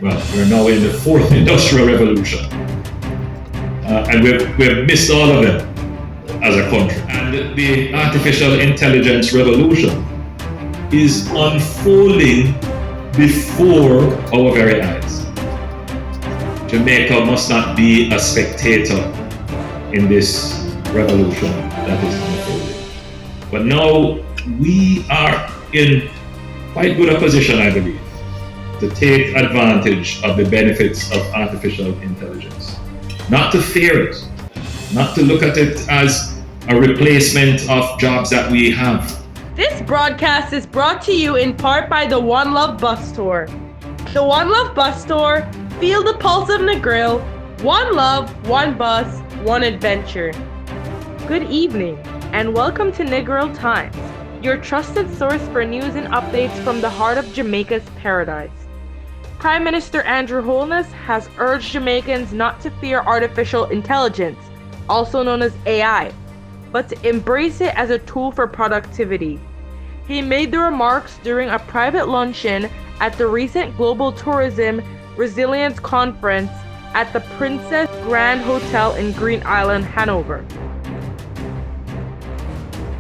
Well, we're now in the fourth industrial revolution. And we've missed all of them as a country. And the artificial intelligence revolution is unfolding before our very eyes. Jamaica must not be a spectator in this revolution that is unfolding. But now we are in quite good a position, I believe, to take advantage of the benefits of artificial intelligence. Not to fear it, not to look at it as a replacement of jobs that we have. This broadcast is brought to you in part by the One Love Bus Tour. The One Love Bus Tour, feel the pulse of Negril, one love, one bus, one adventure. Good evening, and welcome to Negril Times, your trusted source for news and updates from the heart of Jamaica's paradise. Prime Minister Andrew Holness has urged Jamaicans not to fear artificial intelligence, also known as AI, but to embrace it as a tool for productivity. He made the remarks during a private luncheon at the recent Global Tourism Resilience Conference at the Princess Grand Hotel in Green Island, Hanover.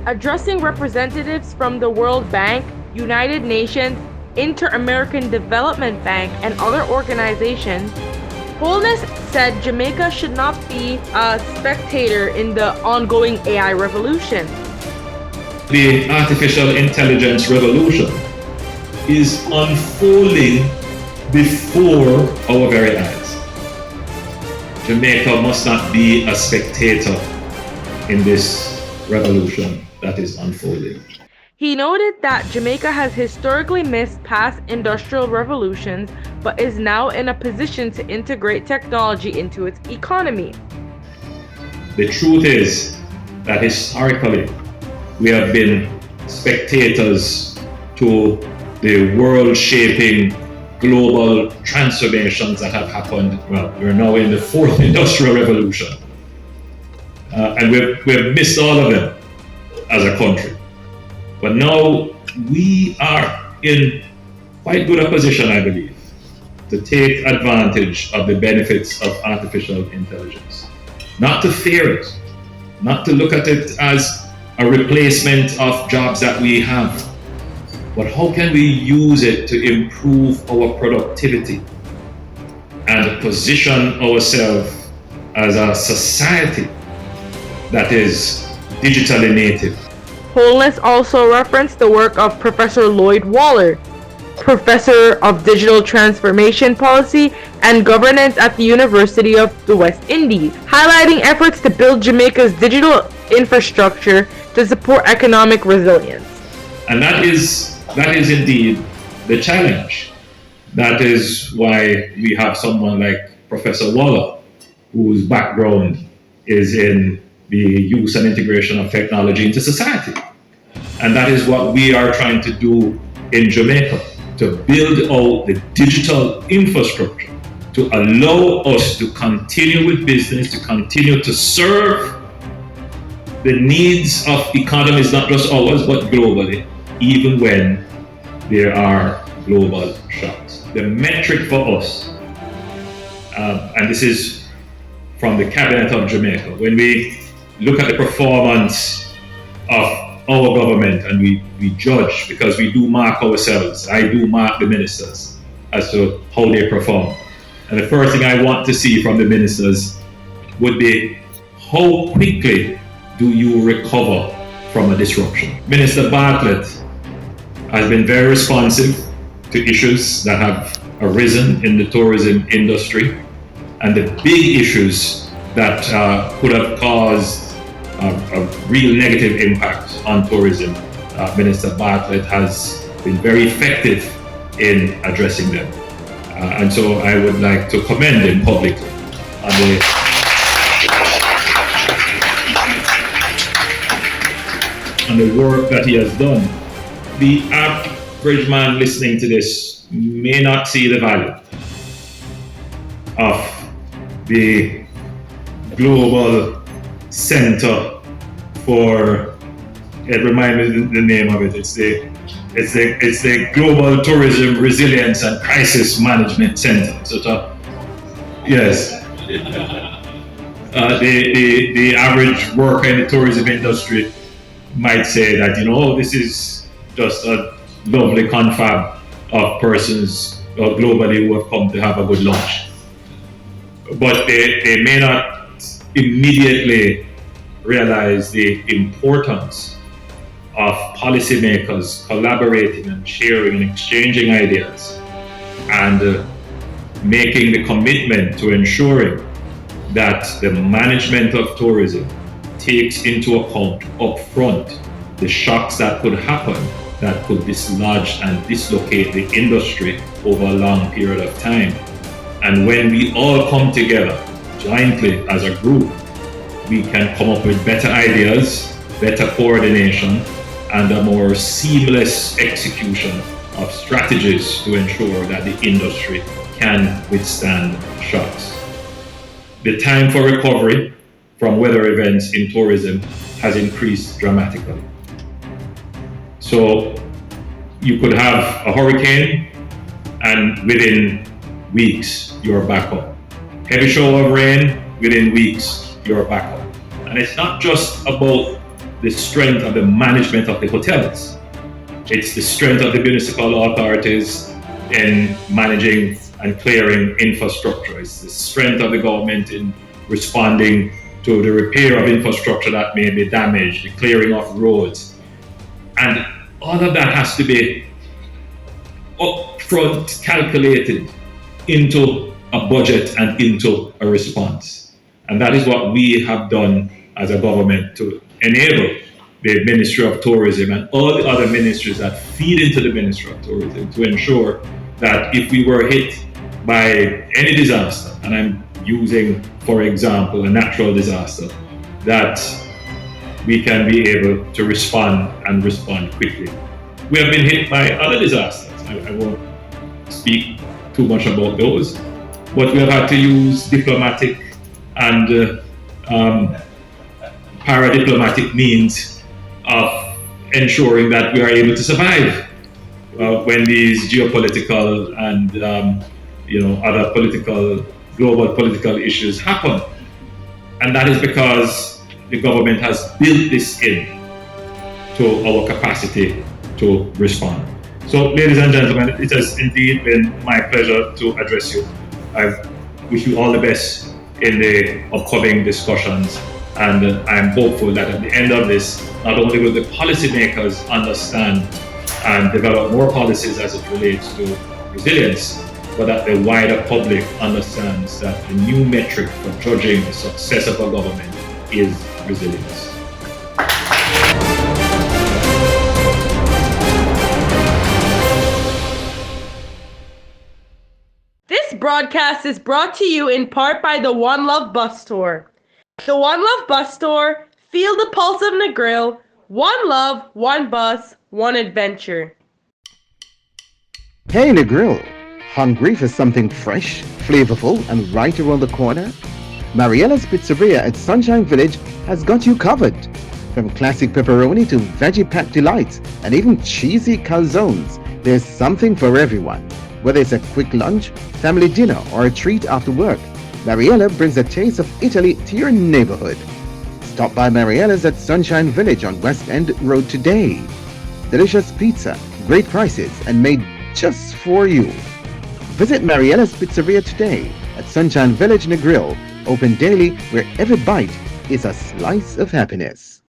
Addressing representatives from the World Bank, United Nations, Inter-American Development Bank, and other organizations, Holness said Jamaica should not be a spectator in the ongoing AI revolution. The artificial intelligence revolution is unfolding before our very eyes. Jamaica must not be a spectator in this revolution that is unfolding. He noted that Jamaica has historically missed past industrial revolutions, but is now in a position to integrate technology into its economy. The truth is that historically, we have been spectators to the world-shaping global transformations that have happened. Well, we're now in the fourth industrial revolution. And we've missed all of them as a country. But now we are in quite good a position, I believe, to take advantage of the benefits of artificial intelligence. Not to fear it, not to look at it as a replacement of jobs that we have, but how can we use it to improve our productivity and position ourselves as a society that is digitally native. Holness also referenced the work of Professor Lloyd Waller, Professor of Digital Transformation Policy and Governance at the University of the West Indies, highlighting efforts to build Jamaica's digital infrastructure to support economic resilience. And that is indeed the challenge. That is why we have someone like Professor Waller, whose background is in the use and integration of technology into society. And that is what we are trying to do in Jamaica, to build out the digital infrastructure to allow us to continue with business, to continue to serve the needs of economies, not just ours, but globally, even when there are global shocks. The metric for us, and this is from the Cabinet of Jamaica, when we look at the performance of our government and we judge, because we do mark ourselves, I do mark the ministers as to how they perform. And the first thing I want to see from the ministers would be, how quickly do you recover from a disruption? Minister Bartlett has been very responsive to issues that have arisen in the tourism industry and the big issues that could have caused a real negative impact on tourism. Minister Bartlett has been very effective in addressing them. And so I would like to commend him publicly on the work that he has done. The average man listening to this may not see the value of the global center for, it reminds me the name of it, it's the It's the Global Tourism Resilience and Crisis Management Center. So, yes. The average worker in the tourism industry might say that, this is just a lovely confab of persons globally who have come to have a good lunch. But they may not immediately realize the importance of policymakers collaborating and sharing and exchanging ideas and making the commitment to ensuring that the management of tourism takes into account upfront the shocks that could happen that could dislodge and dislocate the industry over a long period of time. And when we all come together jointly as a group, we can come up with better ideas, better coordination, and a more seamless execution of strategies to ensure that the industry can withstand shocks. The time for recovery from weather events in tourism has increased dramatically. So you could have a hurricane and within weeks you're back up. Heavy shower of rain, within weeks you're back up. And it's not just about the strength of the management of the hotels. It's the strength of the municipal authorities in managing and clearing infrastructure. It's the strength of the government in responding to the repair of infrastructure that may be damaged, the clearing of roads. And all of that has to be upfront calculated into a budget and into a response. And that is what we have done as a government to enable the Ministry of Tourism and all the other ministries that feed into the Ministry of Tourism to ensure that if we were hit by any disaster, and I'm using, for example, a natural disaster, that we can be able to respond and respond quickly. We have been hit by other disasters. I won't speak too much about those, but we have had to use diplomatic and para-diplomatic means of ensuring that we are able to survive when these geopolitical and other global political issues happen. And that is because the government has built this in to our capacity to respond. So, ladies and gentlemen, it has indeed been my pleasure to address you. I wish you all the best in the upcoming discussions, and I'm hopeful that at the end of this, not only will the policymakers understand and develop more policies as it relates to resilience, but that the wider public understands that the new metric for judging the success of a government is resilience. This broadcast is brought to you in part by the One Love Bus Tour. The One Love Bus Tour, feel the pulse of Negril, one love, one bus, one adventure. Hey Negril, hungry for something fresh, flavorful, and right around the corner? Mariella's Pizzeria at Sunshine Village has got you covered. From classic pepperoni to veggie-packed delights and even cheesy calzones, there's something for everyone. Whether it's a quick lunch, family dinner, or a treat after work, Mariella brings a taste of Italy to your neighborhood. Stop by Mariella's at Sunshine Village on West End Road today. Delicious pizza, great prices, and made just for you. Visit Mariella's Pizzeria today at Sunshine Village Negril, open daily where every bite is a slice of happiness.